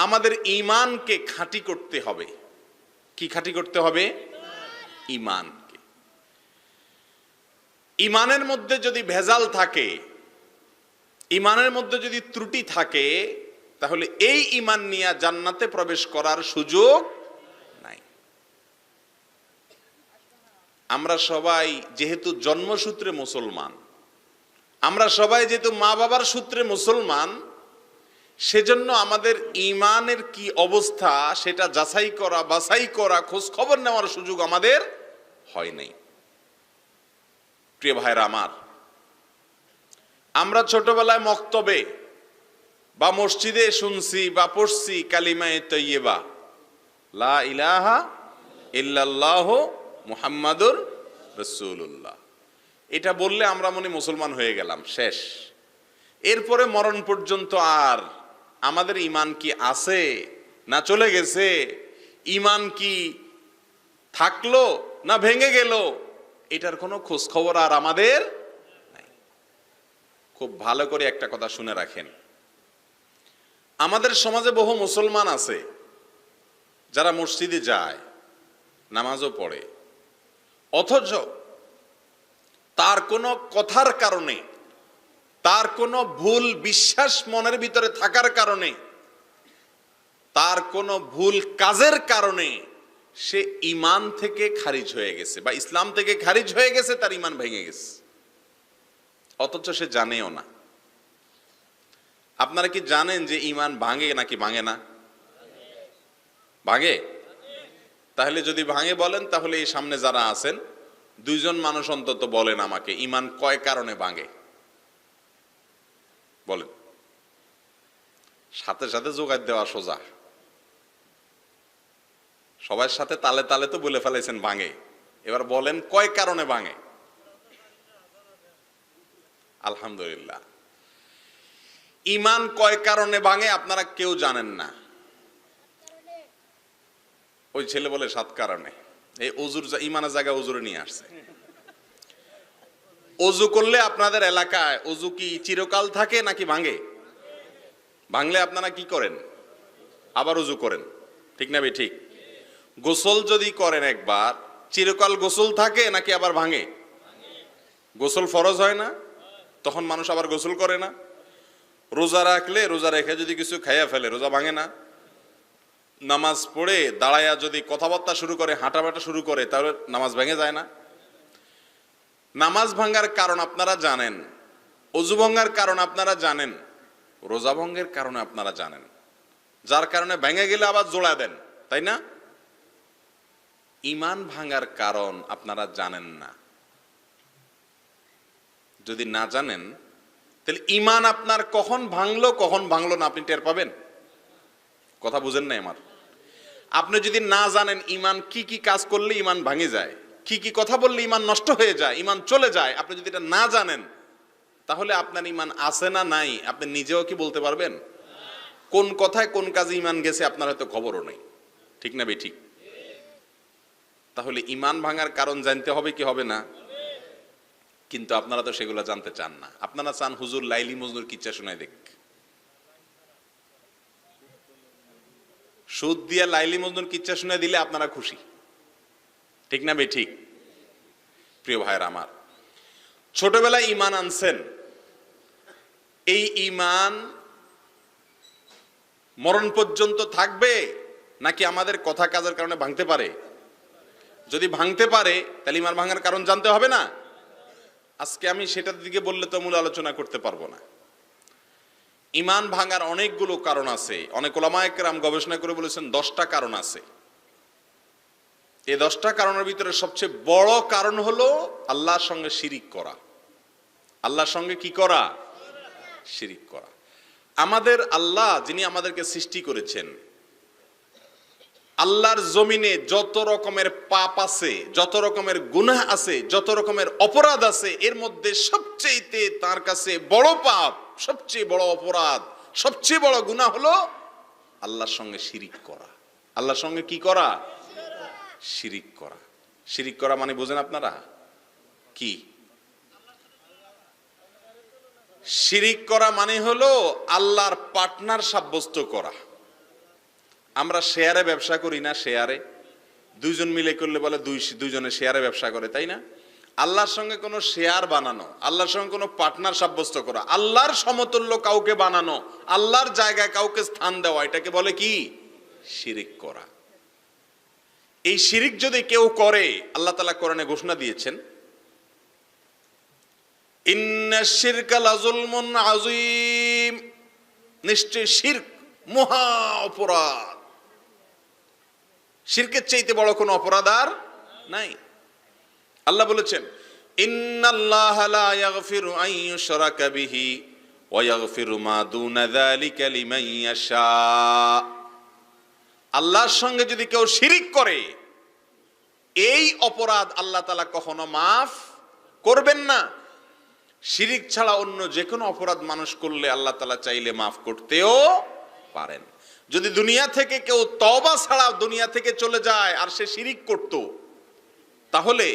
আমাদের ঈমানকে খাঁটি করতে হবে। কি খাঁটি করতে হবে? ঈমানকে। ঈমানের মধ্যে যদি ভেজাল থাকে, ঈমানের মধ্যে যদি ত্রুটি থাকে, তাহলে এই ঈমান নিয়ে জান্নাতে প্রবেশ করার সুযোগ নাই। আমরা সবাই যেহেতু জন্মসূত্রে মুসলমান, আমরা সবাই যেহেতু মা বাবার সূত্রে মুসলমান, সেজন্য আমাদের ঈমানের কি অবস্থা সেটা যাচাই করা, বাছাই করা, খোঁজ খবর নেওয়ার সুযোগ আমাদের হয় নাই। প্রিয় ভাইরা আমার, আমরা ছোটবেলায় মক্তবে বা মসজিদে শুনছি বা পড়ছি কালিমায়ে তৈয়বা, লা ইলাহা ইল্লাল্লাহ মুহাম্মাদুর রাসূলুল্লাহ। এটা বললে আমরা মনে মুসলমান হয়ে গেলাম, শেষ। এরপরে মরণ পর্যন্ত আর আমাদের ঈমান কি আছে না চলে গেছে, ঈমান কি থাকলো না ভেঙে গেল, এটার কোনো খোঁজ খবর আর আমাদের নাই। খুব ভালো করে একটা কথা শুনে রাখেন, আমাদের সমাজে বহু মুসলমান আছে যারা মসজিদে যায়, নামাজও পড়ে, অথচ তার কোনো কথার কারণে, তার কোনো ভুল বিশ্বাস মনের ভিতরে থাকার কারণে, তার কোনো ভুল কাজের কারণে সে ঈমান থেকে খারিজ হয়ে গেছে বা ইসলাম থেকে খারিজ হয়ে গেছে, তার ঈমান ভেঙে গেছে, অথচ সে জানেও না। আপনারা কি জানেন যে ঈমান ভাঙে নাকি ভাঙে না? ভাঙে। তাহলে যদি ভাঙে বলেন, তাহলে এই সামনে যারা আছেন দুইজন মানুষ অন্তত বলেন আমাকে, ঈমান কয় কারণে ভাঙে বলেন। সাথে সাথে জোগাড় দেওয়া সোজা, সবার সাথে তালে তালে তো বলে ফেলাইছেন ভাঙে। এবার বলেন কয় কারণে ভাঙে? আলহামদুলিল্লাহ, ঈমান কয় কারণে ভাঙে আপনারা কেউ জানেন না। ওই ছেলে বলে 7 কারণে। এই অজুর ঈমানের জায়গায় অজুরে নিয়ে আসছে। অজু করলে আপনাদের এলাকায় অজু কি চিরকাল থাকে নাকি ভাঙে? ভাঙলে আপনারা কি করেন? আবার অজু করেন, ঠিক না? ঠিক। গোসল যদি করেন একবার, চিরকাল গোসল থাকে নাকি আবার ভাঙে? গোসল ফরজ হয় না, তখন মানুষ আবার গোসল করে না। রোজা রাখলে, রোজা রেখে যদি কিছু খাইয়া ফেলে, রোজা ভাঙে না। নামাজ পড়ে দাঁড়াইয়া যদি কথাবার্তা শুরু করে, হাঁটাবাটা শুরু করে, তাহলে নামাজ ভেঙে যায় না? নামাজ ভাঙার কারণ আপনারা জানেন, অজু ভাঙার কারণ আপনারা জানেন, রোজা ভঙ্গের কারণে আপনারা জানেন, যার কারণে ভেঙে গেলে আবার জোড়া দেন, তাই না? ঈমান ভাঙার কারণ আপনারা জানেন না। যদি না জানেন, তাহলে ঈমান আপনার কখন ভাঙলো কখন ভাঙলো না আপনি টের পাবেন? কথা বুঝেন না আমার? আপনি যদি না জানেন ঈমান কি কি কাজ করলে ঈমান ভাঙে যায়, কি কি কথা বললে ঈমান নষ্ট হয়ে যায়, ঈমান চলে যায়, আপনি যদি এটা না জানেন, তাহলে আপনার ঈমান আছে না নাই আপনি নিজেও কি বলতে পারবেন? কোন কথায় কোন কাজে ঈমান গেছে আপনার হয়তো খবরও নেই, ঠিক না বে ঠিক? তাহলে ঈমান ভাঙার কারণ জানতে হবে কি হবে না? কিন্তু আপনারা তো সেগুলো জানতে চান না। আপনারা চান হুজুর লাইলি মজনুর কিচ্ছা শোনায় দেখ। সুদ দিয়া লাইলি মজনুর কিচ্ছা শুনে দিলে আপনারা খুশি, ঠিক না বে ঠিক? প্রিয় ভাইরা আমার, ছোটবেলায় ঈমান আনছেন, এই ঈমান মরণ পর্যন্ত থাকবে নাকি আমাদের কথা কাজের কারণে ভাঙতে পারে? যদি ভাঙতে পারে তাহলে ঈমান ভাঙার কারণ জানতে হবে না? আজকে আমি সেটার দিকে বললে তো মূল আলোচনা করতে পারবো না। ঈমান ভাঙার অনেকগুলো কারণ আছে। অনেক উলামায়ে কেরাম গবেষণা করে বলেছেন 10টা কারণ আছে। এই 10টা কারণের ভিতরে সবচেয়ে বড় কারণ হলো আল্লাহর সঙ্গে শিরিক করা। আল্লাহর সঙ্গে কি করা? শিরিক করা। আমাদের আল্লাহ যিনি আমাদেরকে সৃষ্টি করেছেন, আল্লাহর জমিনে যত রকমের পাপ আছে, যত রকমের গুনাহ আছে, যত রকমের অপরাধ আছে, এর মধ্যে সবচেয়ে তার কাছে বড় পাপ, সবচেয়ে বড় অপরাধ, সবচেয়ে বড় গুনাহ হলো আল্লাহর সঙ্গে শিরিক করা। আল্লাহর সঙ্গে কি করা? শিরিক করা। শিরিক করা মানে বুঝেন আপনারা কি? শিরিক করা মানে হলো আল্লাহর পার্টনার সাব্যস্ত করা। আমরা শেয়ারে ব্যবসা করি না? শেয়ারে দুইজন মিলে করলে বলে দুইজনে শেয়ারে ব্যবসা করে, তাই না? আল্লাহর সঙ্গে কোনো শেয়ার বানানো, আল্লাহর সঙ্গে কোনো পার্টনার সাব্যস্ত করা, আল্লাহর সমতুল্য কাউকে বানানো, আল্লাহর জায়গায় কাউকে স্থান দেওয়া, এটাকে বলে কি? শিরিক করা। এই শিরিক যদি কেউ করে, আল্লাহ তাআলা কোরআনে ঘোষণা দিয়েছেন, ইন্নাশ শিরকা লাযুলমুন আযীম, নিশ্চয় শিরক মহা অপরাধ। শিরকের চাইতে বড় কোনো অপরাধ আর নাই। আল্লাহ বলেছেন, ইন্নাল্লাহা লা ইয়াগফিরু আন ইউশরাকা বিহি ওয়া ইয়াগফিরু মা দুনা যালিকা লিমান ইয়াশা। আল্লাহর সঙ্গে যদি কেউ শিরিক করে, এই অপরাধ আল্লাহ তাআলা কখনো মাফ করবেন না। শিরিক ছাড়া অন্য যে কোনো অপরাধ মানুষ করলে আল্লাহ তাআলা চাইলে মাফ করতেও পারেন। যদি দুনিয়া থেকে কেউ তওবা ছাড়া দুনিয়া থেকে চলে যায় আর সে শিরিক করত, তাহলে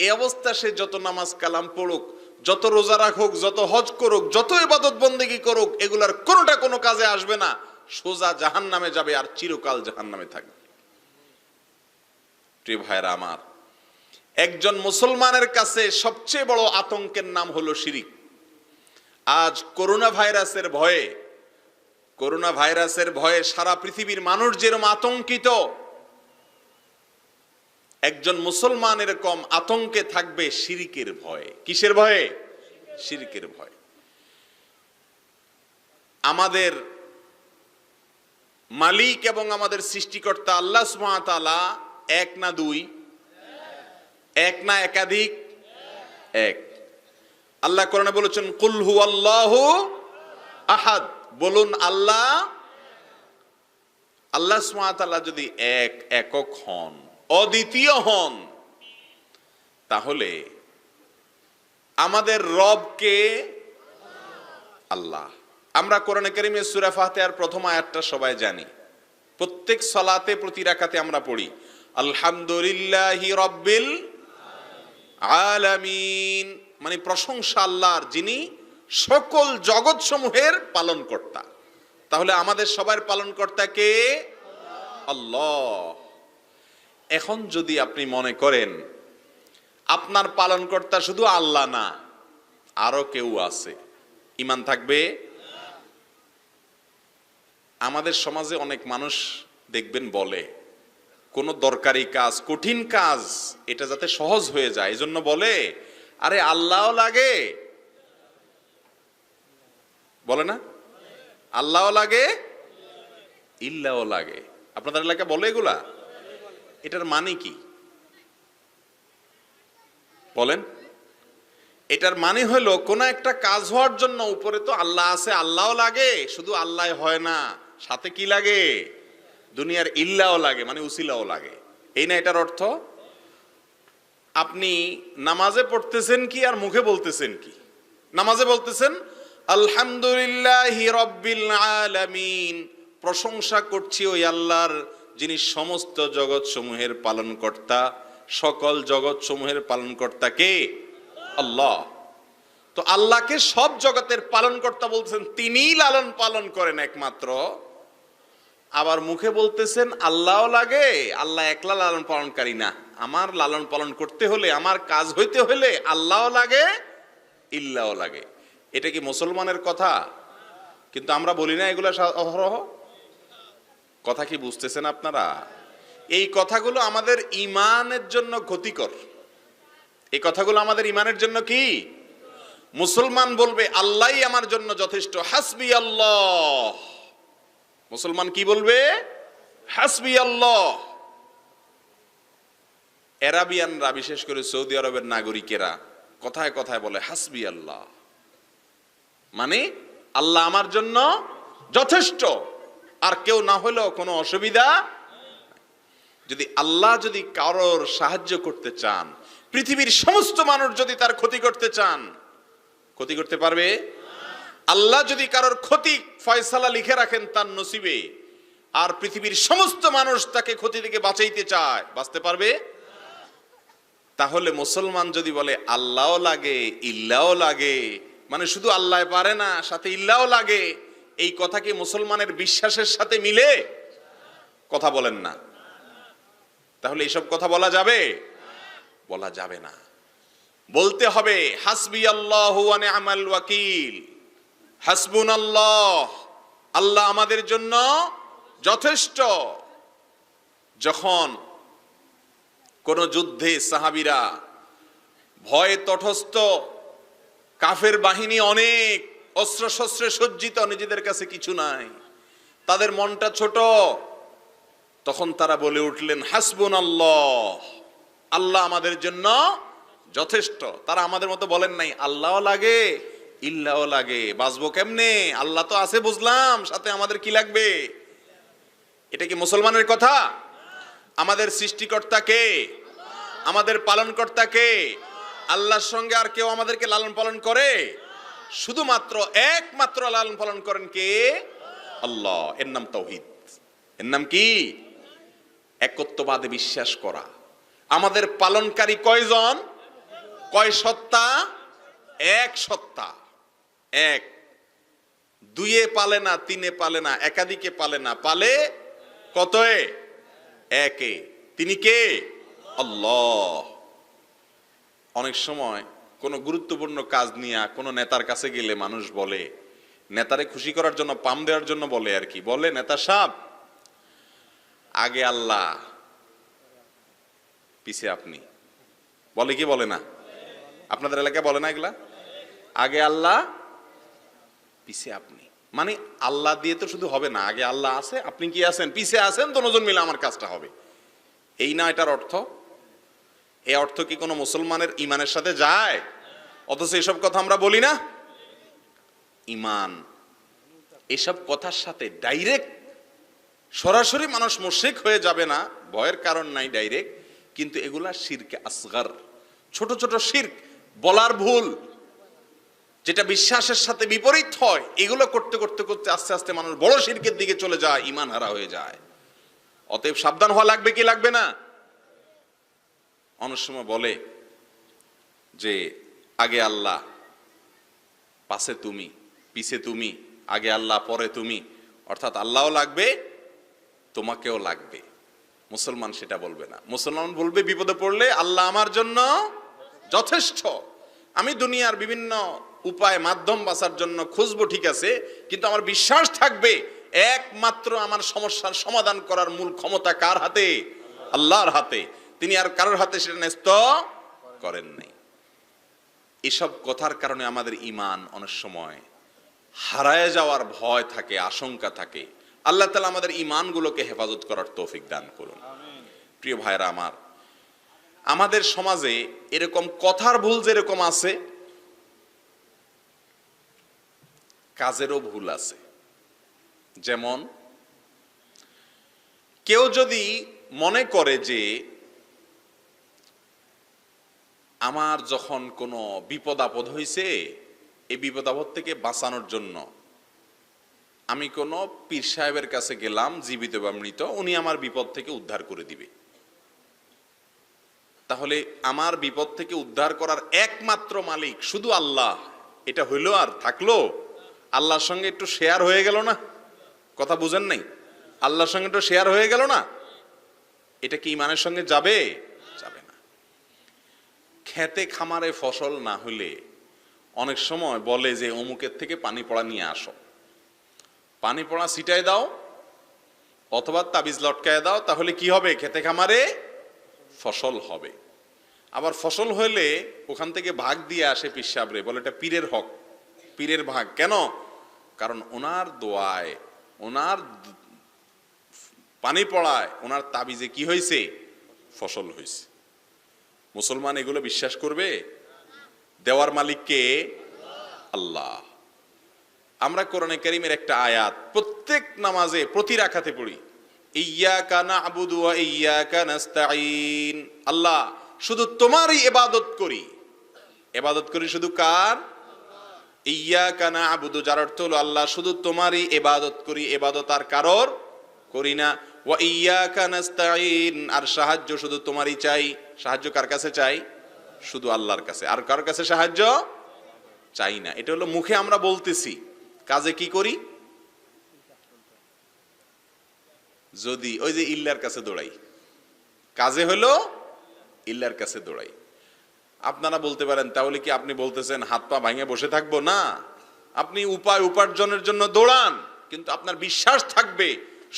এই অবস্থা সে যত নামাজ কালাম পড়ুক, যত রোজা রাখুক, যত হজ করুক, যত ইবাদত বন্দেগী করুক, এগুলার কোনোটা কোনো কাজে আসবে না। সোজা জাহান্নামে যাবে আর চিরকাল জাহান্নামে থাকবে। প্রিয় ভাইরা আমার, একজন মুসলমানের কাছে সবচেয়ে বড় আতঙ্কের নাম হলো শিরিক। আজ করোনা ভাইরাসের ভয়ে সারা পৃথিবীর মানুষ যেরকম আতঙ্কিত, একজন মুসলমান এরকম আতঙ্কে থাকবে শিরিকের ভয়ে। কিসের ভয়ে? শিরিকের ভয়। আমাদের মালিক এবং আমাদের সৃষ্টিকর্তা আল্লাহ সুবহানাহু ওয়া তাআলা এক না দুই, এক না একাধিক, এক। আল্লাহ কোরআনে বলেছেন, কুল হুয়াল্লাহু আহাদ, বলুন আল্লাহ। আল্লাহ সুবহানাহু ওয়া তাআলা যদি একক হন, অদ্বিতীয় হন, তাহলে আমাদের রবকে আল্লাহ। আমরা কোরআনে কারীমে সূরা ফাতিহার প্রথম আয়াতটা সবাই জানি, প্রত্যেক সালাতে প্রতি রাকাতে আমরা পড়ি, আলহামদুলিল্লাহি রাব্বিল আলামিন, মানে প্রশংসা আল্লাহর, যিনি সকল জগৎ সমূহের পালনকর্তা। তাহলে আমাদের সবার পালনকর্তা কে? আল্লাহ। এখন যদি আপনি মনে করেন আপনার পালনকর্তা শুধু আল্লাহ না, আরো কেউ আছে, ঈমান থাকবে? আমাদের সমাজে অনেক মানুষ দেখবেন বলে, কোন দরকারি কাজ, কঠিন কাজ, এটা যাতে সহজ হয়ে যায় এজন্য বলে, আরে আল্লাহও লাগে, বলে না? আল্লাহও লাগে, ইল্লাহও লাগে। আপনাদের এলাকা বলে এগুলা? এটার মানে কি বলেন? এটার মানে হলো কোন একটা কাজ হওয়ার জন্য উপরে তো আল্লাহ আছে, আল্লাহও লাগে, শুধু আল্লাহ হয় না, সাথে কি লাগে? দুনিয়ার ইল্লাহও লাগে, মানে উসিলাও লাগে। এই না এটার অর্থ? আপনি নামাজে পড়তেছেন কি আর মুখে বলতেছেন কি? নামাজে বলতেছেন আলহামদুলিল্লাহি রাব্বিল আলামিন, প্রশংসা করছি ওই আল্লাহর যিনি সমস্ত জগৎ সমূহের পালনকর্তা। সকল জগৎ সমূহের পালনকর্তা কে? আল্লাহ। তো আল্লাহকে সব জগতের পালনকর্তা বলছেন, তিনিই লালন পালন করেন একমাত্র। আবার মুখে বলতেছেন আল্লাহও লাগে, আল্লাহ একলা লালন পালনকারী না, আমার লালন পালন করতে হলে, আমার কাজ হইতে হলে আল্লাহও লাগে, ইল্লাহও লাগে। এটা কি মুসলমানের কথা? কিন্তু আমরা বলি না এগুলা অহরহ। কথা কি বুঝতেছেন আপনারা? এই কথাগুলো আমাদের ঈমানের জন্য ক্ষতিকর। এই কথাগুলো আমাদের ঈমানের জন্য কি? মুসলমান বলবে আল্লাহই আমার জন্য যথেষ্ট, হাসবি আল্লাহ। মুসলমান কি বলবে? হাসবি আল্লাহ। আরাবিয়ানরা, বিশেষ করে সৌদি আরবের নাগরিকেরা কথায় কথায় বলে হাসবি আল্লাহ, মানে আল্লাহ আমার জন্য যথেষ্ট, আর কেউ না হলেও কোনো অসুবিধা। যদি আল্লাহ যদি কারোর সাহায্য করতে চান, পৃথিবীর সমস্ত মানুষ যদি তার ক্ষতি করতে চান, ক্ষতি করতে পারবে? আল্লাহ যদি কারোর ক্ষতি ফয়সালা লিখে রাখেন তার নসিবে, আর পৃথিবীর সমস্ত মানুষ তাকে ক্ষতি থেকে বাঁচাইতে চায়, বাঁচতে পারবে? তাহলে মুসলমান যদি বলে আল্লাহও লাগে, ইল্লাহও লাগে, মানে শুধু আল্লাহ পারে না, সাথে ইল্লাহও লাগে, এই কথা কি মুসলমানের বিশ্বাসের সাথে মিলে? কথা বলেন না। তাহলে এসব কথা বলা যাবে? বলা যাবে না। বলতে হবে হাসবি আল্লাহু ওয়া নি'মাল ওয়াকিল, হাসবুনাল্লাহ, আল্লাহ আমাদের জন্য যথেষ্ট। যখন কোন যুদ্ধে সাহাবীরা ভয়ে তটস্থ, কাফের বাহিনী অনেক, অস্ত্র শস্ত্রে সজ্জিত, নিজেদের কাছে কিছু নাই, তাদের মনটা ছোট, তখন তারা বলে উঠলেন হাসবুনাল্লাহ, আল্লাহ আমাদের জন্য যথেষ্ট। তারা আমাদের মতো বলেন নাই আল্লাহও লাগে ইল্লাহও লাগে, বাঁচবো কেমনে, আল্লাহ তো আছে বুঝলাম, সাথে আমাদের কি লাগবে? এটা কি মুসলমানের কথা? আমাদের সৃষ্টিকর্তা কে? আমাদের পালনকর্তা কে? আল্লাহর সঙ্গে আর কেউ আমাদেরকে লালন পালন করে? শুধুমাত্র একমাত্র লালন পালন করেন কে? আল্লাহ। এর নাম তাওহীদ। এর নাম কি? একত্ববাদে বিশ্বাস করা। আমাদের পালনকারী কয়জন? কয় সত্তা? এক সত্তা। এক। দুইয়ে পালে না, তিনে পালে না, একাধিকে পালে না, পালে কতয়ে? একে। তিনি কে? আল্লাহ। অনেক সময় কোনো গুরুত্বপূর্ণ কাজ নিয়ে কোনো নেতার কাছে গেলে মানুষ বলে, নেতারে খুশি করার জন্য, পাম দেওয়ার জন্য বলে আর কি, বলে নেতা সাহেব আগে আল্লাহ পিছে আপনি। বলে কি বলে না? আপনাদের এলাকায় বলে না এগুলা? আগে আল্লাহ পিছে আপনি, মানে আল্লাহ দিয়ে তো শুধু হবে না, আগে আল্লাহ আছে, আপনি কি আছেন, পিছে আছেন, দুজন মিলে আমার কাজটা হবে, এই না এটার অর্থ? এই অর্থ কি কোনো মুসলমানের ইমানের সাথে যায়? অথচ এসব কথা আমরা বলি না। ইমান এসব কথার সাথে ডাইরেক্ট সরাসরি মানুষ মুশরিক হয়ে যাবে না, ভয়ের কারণ নাই ডাইরেক্ট, কিন্তু এগুলা শিরকে আসগর, ছোট ছোট শিরক, বলার ভুল, যেটা বিশ্বাসের সাথে বিপরীত হয়, এগুলো করতে করতে করতে আস্তে আস্তে মানুষ বড় শিরকের দিকে চলে যায়, ইমান হারা হয়ে যায়। অতএব সাবধান হওয়া লাগবে কি লাগবে না? অনেক সময় বলে যে আগে আল্লাহ, পাশে তুমি, পিছে তুমি, আগে আল্লাহ পরে তুমি, অর্থাৎ আল্লাহও লাগবে তোমাকেও লাগবে। মুসলমান সেটা বলবে না। মুসলমান বলবে বিপদে পড়লে আল্লাহ আমার জন্য যথেষ্ট, আমি দুনিয়ার বিভিন্ন উপায় মাধ্যম বাঁচার জন্য খুঁজবো ঠিক আছে, কিন্তু আমার বিশ্বাস থাকবে একমাত্র আমার সমস্যার সমাধান করার মূল ক্ষমতা কার হাতে? আল্লাহর হাতে। তিনি আর কারোর হাতে সেটা ন্যস্ত করেন নাই। এসব কথার কারণে আমাদের ঈমান অনেক সময় হারায় যাওয়ার ভয় থাকে, আশঙ্কা থাকে। আল্লাহ তাআলা আমাদের ঈমানগুলোকে হেফাজত করার তৌফিক দান করুন। প্রিয় ভাইরা আমার, আমাদের সমাজে এরকম কথার ভুল যেরকম আছে, কাজেরও ভুল আছে। যেমন কেউ যদি মনে করে যে আমার যখন কোনো বিপদ আপদ হয়েছে, এই বিপদ আপদ থেকে বাঁচানোর জন্য আমি কোনো পীর সাহেবের কাছে গেলাম, জীবিত বা মৃত, উনি আমার বিপদ থেকে উদ্ধার করে দিবে। তাহলে আমার বিপদ থেকে উদ্ধার করার একমাত্র মালিক শুধু আল্লাহ, এটা হইলো আর থাকলো? আল্লাহর সঙ্গে একটু শেয়ার হয়ে গেল না? কথা বুঝেন নাই? আল্লাহর সঙ্গে একটু শেয়ার হয়ে গেল না? এটা কি ঈমানের সঙ্গে যাবে? যাবে না। খেতে খামারে ফসল না হলে অনেক সময় বলে যে অমুকের থেকে পানি পড়া নিয়ে আসো, পানি পড়া ছিটায় দাও অথবা তাবিজ লটকায় দাও, তাহলে কি হবে? খেতে খামারে ফসল হবে। আবার ফসল হলে ওখান থেকে ভাগ দিয়ে আসে পীর সাহেবরে, বলে এটা পীরের হক, পীরের ভাগ। কেন? কারণ ওনার দোয়ায়, ওনার পানি পড়ায়, ওনার তাবিজে কি হয়েছে? ফসল হয়েছে। মুসলমান এগুলো বিশ্বাস করবে? দেওয়ার মালিক কে? আল্লাহ। আমরা কোরআনে কারীমের একটা আয়াত প্রত্যেক নামাজে প্রতি রাকাতে পড়ি, ইয়্যাকা না'বুদু ওয়া ইয়্যাকা নাস্তাঈন। আল্লাহ, শুধু তোমারই ইবাদত করি। ইবাদত করি শুধু কার? ইয়্যাকা না'বুদু, যার অর্থ হলো আল্লাহ শুধু তোমারই ইবাদত করি, ইবাদত আর কারোর করি না। ওয়া ইয়্যাকা নাস্তাঈন, আর সাহায্য শুধু তোমারই চাই। সাহায্য কার কাছে চাই? শুধু আল্লাহর কাছে, আর কার কাছে সাহায্য চাই না। এটা হলো মুখে আমরা বলতেছি, কাজে কি করি? যদি ওই যে ইল্লার কাছে দৌড়াই, কাজে হলো ইল্লার কাছে দৌড়াই। আপনারা বলতে পারেন তাহলে কি আপনি বলতেছেন হাত পা ভাঙে বসে থাকবো? না, আপনি উপায় উপার্জনের জন্য দৌড়ান, কিন্তু আপনার বিশ্বাস থাকবে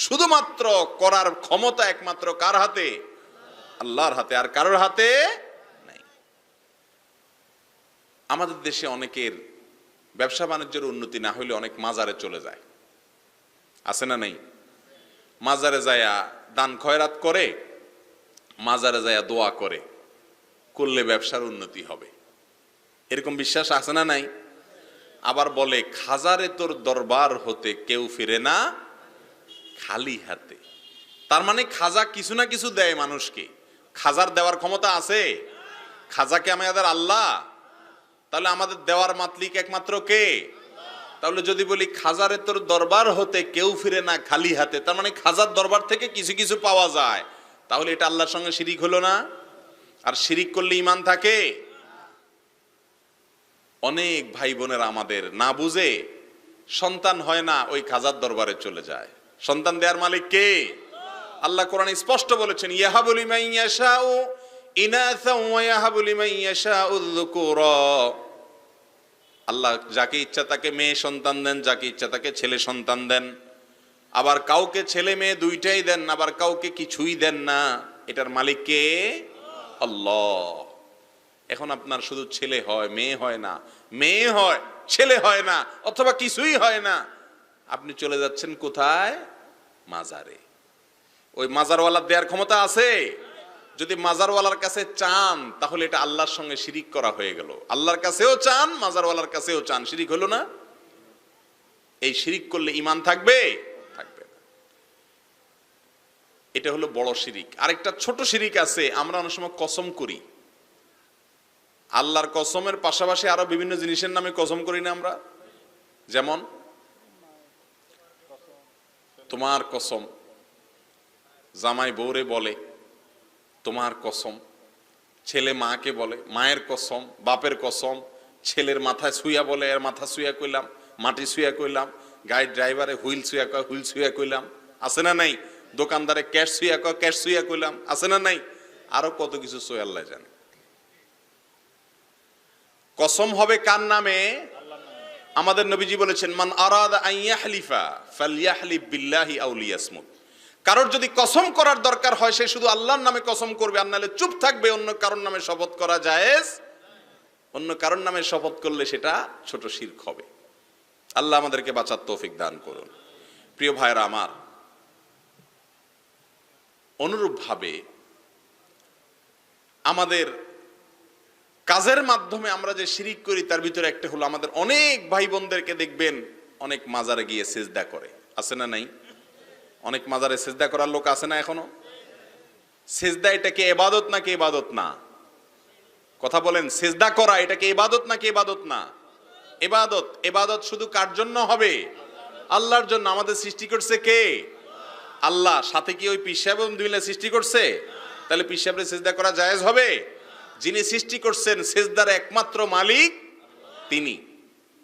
শুধুমাত্র করার ক্ষমতা একমাত্র কার হাতে? আল্লাহর হাতে, আর কারোর হাতে নাই। আমাদের দেশে অনেকের ব্যবসা বাণিজ্যের উন্নতি না হলে অনেক মাজারে চলে যায়, আছে না নেই? মাজারে যায়া দান খয়রাত করে, মাজারে যায়া দোয়া করে, করলে ব্যবসার উন্নতি হবে, এরকম বিশ্বাস আছে না নাই? আবার বলে খাজারে তোর দরবার হতে কেউ ফিরে না খালি হাতে। তার মানে খাজা কিছু না কিছু দেয় মানুষকে। খাজার দেওয়ার ক্ষমতা আছে? খাজাকে আমাদের আল্লাহ, তাহলে আমাদের দেওয়ার মাতলিক একমাত্র কে? তাহলে যদি বলি খাজারে তোর দরবার হতে কেউ ফিরে না খালি হাতে, তার মানে খাজার দরবার থেকে কিছু কিছু পাওয়া যায়, তাহলে এটা আল্লাহর সঙ্গে শিরিক হলো না? আর শিরিক করলে ঈমান থাকে? অনেক ভাই বোনেরা আমাদের না বুঝে সন্তান হয় না, ওই খাজার দরবারে চলে যায়। সন্তান দেওয়ার মালিক কে? আল্লাহ কোরআনে স্পষ্ট বলেছেন, ইয়াহাবু লিমান ইয়াশাউ ইনাসা ওয়া ইয়াহাবু লিমান ইয়াশাউ যুকুরা। আল্লাহ যাকে ইচ্ছা তাকে মেয়ে সন্তান দেন, যাকে ইচ্ছা তাকে ছেলে সন্তান দেন। আবার কাউকে ছেলে মেয়ে দুইটাই দেন, আবার কাউকে কিছুই দেন না। এটার মালিক কে? আল্লাহ। এখন আপনার শুধু ছেলে হয়, মেয়ে হয় না, মেয়ে হয় ছেলে হয় না, অথবা কিছুই হয় না, আপনি চলে যাচ্ছেন কোথায়? মাজারে। ওই মাজারওয়ালার দেওয়ার ক্ষমতা আছে? যদি মাজারওয়ালার কাছে চান তাহলে এটা আল্লাহর সঙ্গে শিরিক করা হয়ে গেল। আল্লাহর কাছেও চান, মাজারওয়ালার কাছেও চান, শিরিক হলো না? এই শিরিক করলে ঈমান থাকবে? থাকবে না। এটা হলো বড় শিরিক। আরেকটা ছোট শিরিক আছে, আমরা অনেক সময় কসম করি। আল্লাহর কসমের পাশাপাশি আরো বিভিন্ন জিনিসের নামে কসম করি না আমরা? যেমন তোমার কসম, জামাই বউরে বলে তোমার কসম, ছেলে মাকে বলে মায়ের কসম, বাপের কসম, ছেলের মাথায় ছুঁয়া বলে এর মাথা ছুঁয়া কইলাম, মাটি ছুঁয়া কইলাম, গাড়ির ড্রাইভারে হুইল ছুঁয়া কয় হুইল ছুঁয়া কইলাম, আছে না নাই? দোকানদারে ক্যাশ ছুঁয়া কয় ক্যাশ ছুঁয়া কইলাম, আছে না নাই? আরো কত কিছু ছুঁয়া আল্লাহ জানে। কসম হবে কার নামে? আমাদের নবীজি বলেছেন, মান আরাদা আন ইয়াহলিফা ফালইয়াহলিফ বিল্লাহি আও লিয়াসমুত। কারোর যদি কসম করার দরকার হয় সে শুধু আল্লাহর নামে কসম করবে, আর নাহলে চুপ থাকবে। অন্য কারোর নামে শপথ করা জায়েজ, অন্য কারোর নামে শপথ করলে সেটা ছোট শিরক হবে। আল্লাহ আমাদেরকে বাঁচার তৌফিক দান করুন। প্রিয় ভাইরা আমার, অনুরূপভাবে আমাদের কাজের মাধ্যমে আমরা যে শিরিক করি তার ভিতরে একটা হলো, আমাদের অনেক ভাই বোনদেরকে দেখবেন অনেক মাজারে গিয়ে সিজদা করে, আছে না নাই? অনেক মাজারে সিজদা করার লোক আছে না এখনো? সিজদা এটা কি ইবাদত নাকি ইবাদত না? কথা বলেন, সিজদা করা এটা কি ইবাদত নাকি ইবাদত না? ইবাদত। ইবাদত শুধু কার জন্য হবে? আল্লাহর জন্য। আমাদের সৃষ্টি করছে কে? আল্লাহ। সাথে কি ওই পীর সাহেব মিলে সৃষ্টি করছে? তাহলে পীর সাহেবের সিজদা করা জায়েজ হবে? যিনি সৃষ্টি করছেন সিজদার একমাত্র মালিক তিনি।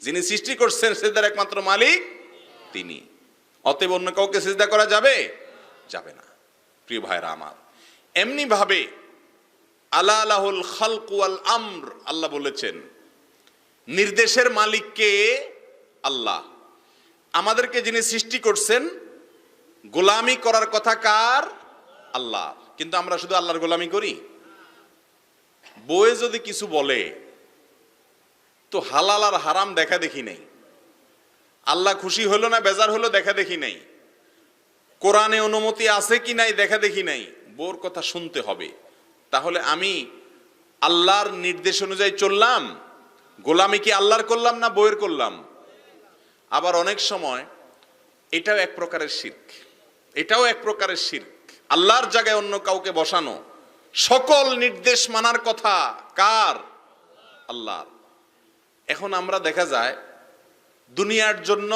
যিনি সৃষ্টি করছেন সিজদার একমাত্র মালিক তিনি। অতএব অন্য কাউকে সিজদা করা যাবে? যাবে না। প্রিয় ভাইরা আমার, এমনি ভাবে আলা লাহুল খালক ওয়াল আমর, আল্লাহ বলেছেন নির্দেশের মালিক কে? আল্লাহ। আমাদেরকে যিনি সৃষ্টি করছেন গোলামি করার কথা কার? আল্লাহ। কিন্তু আমরা শুধু আল্লাহর গোলামি করি। বউয়ে যদি কিছু বলে তো হালাল আর হারাম দেখা দেখি নেই, আল্লাহ খুশি হলো না বেজার হলো দেখা দেখি নাই, কোরআনে অনুমতি আছে কি নাই দেখা দেখি নাই, বউর কথা শুনতে হবে। তাহলে আমি আল্লাহর নির্দেশ অনুযায়ী চললাম, গোলামি কি আল্লাহর করলাম না বউয়ের করলাম? আবার অনেক সময় এটাও এক প্রকারের শিরক, এটাও এক প্রকারের শিরক, আল্লাহর জায়গায় অন্য কাউকে বসানো। সকল নির্দেশ মানার কথা কার? আল্লাহর। এখন আমরা দেখা যায় দুনিয়ার জন্য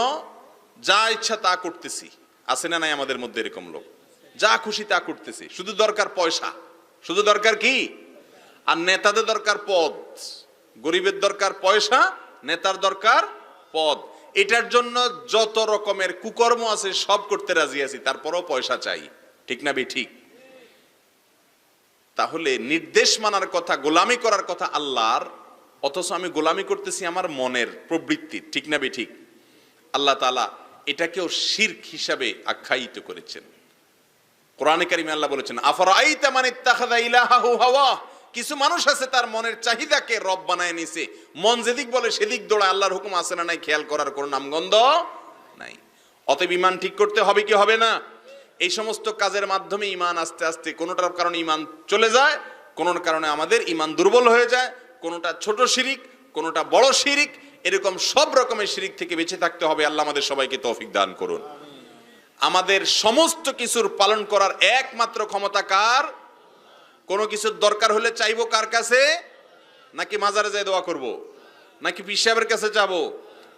যা ইচ্ছা তা করতেছি, আছে না নাই আমাদের মধ্যে এরকম লোক? যা খুশি তা করতেছি, শুধু দরকার পয়সা, শুধু দরকার কি? আর নেতাদের দরকার পদ। গরিবের দরকার পয়সা, নেতার দরকার পদ। এটার জন্য যত রকমের কুকর্ম আছে সব করতে রাজি আছি, তারপরও পয়সা চাই। ঠিক না বে ঠিক? তাহলে নির্দেশ মানার কথা, গোলামি করার কথা আল্লাহর, অথচ আমি গোলামি করতেছি আমার মনের প্রবৃত্তি। ঠিক না বে ঠিক? আল্লাহ তাআলা এটাকেও শিরক হিসাবে আখ্যায়িত করেছেন। কোরআনে কারিমে আল্লাহ বলেছেন, আফরাআইতা মান ইত্তাখাযা ইলাহাহু হাওয়া, কিছু মানুষ আছে তার মনের চাহিদাকে রব বানায় নিছে, মন যেদিক বলে সেদিক দৌড়ায়, আল্লাহর হুকুম আছে না নাই খেয়াল করার কোনো নামগন্ধ নাই। অতএব ঈমান ঠিক করতে হবে কি হবে না? এই সমস্ত কাজের মাধ্যমে ঈমান আস্তে আস্তে কোনোটার কারণে ঈমান চলে যায়, কোনোর কারণে আমাদের ঈমান দুর্বল হয়ে যায়, কোনোটা ছোট শিরিক, কোনোটা বড় শিরিক, এরকম সব রকমের শিরিক থেকে বেঁচে থাকতে হবে। আল্লাহ আমাদের সবাইকে তৌফিক দান করুন। আমাদের সমস্ত কিছুর পালন করার একমাত্র ক্ষমতা কার? কোনো কিছুর দরকার হলে চাইবো কার কাছে? নাকি মাজারে যাই দোয়া করব? নাকি পীর সাহেবের কাছে যাব?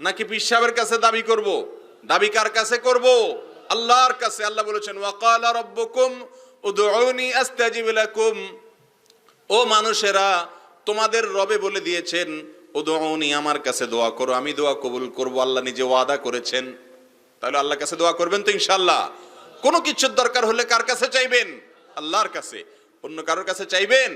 নাকি পীর সাহেবের কাছে দাবি করব? দাবি কার কাছে করব? আল্লাহর কাছে। আল্লাহ বলেছেন, ওয়াকালা রাব্বুকুম উদউনি আস্তাজিব লাকুম, ও মানুষেরা তোমাদের রবে বলে দিয়েছেন, উদউনি আমার কাছে দোয়া করো, আমি দোয়া কবুল করব। আল্লাহ নিজে ওয়াদা করেছেন। তাহলে আল্লাহর কাছে দোয়া করবেন তো ইনশাআল্লাহ? কোনো কিছুর দরকার হলে কার কাছে চাইবেন? আল্লাহর কাছে। অন্য কারোর কাছে চাইবেন?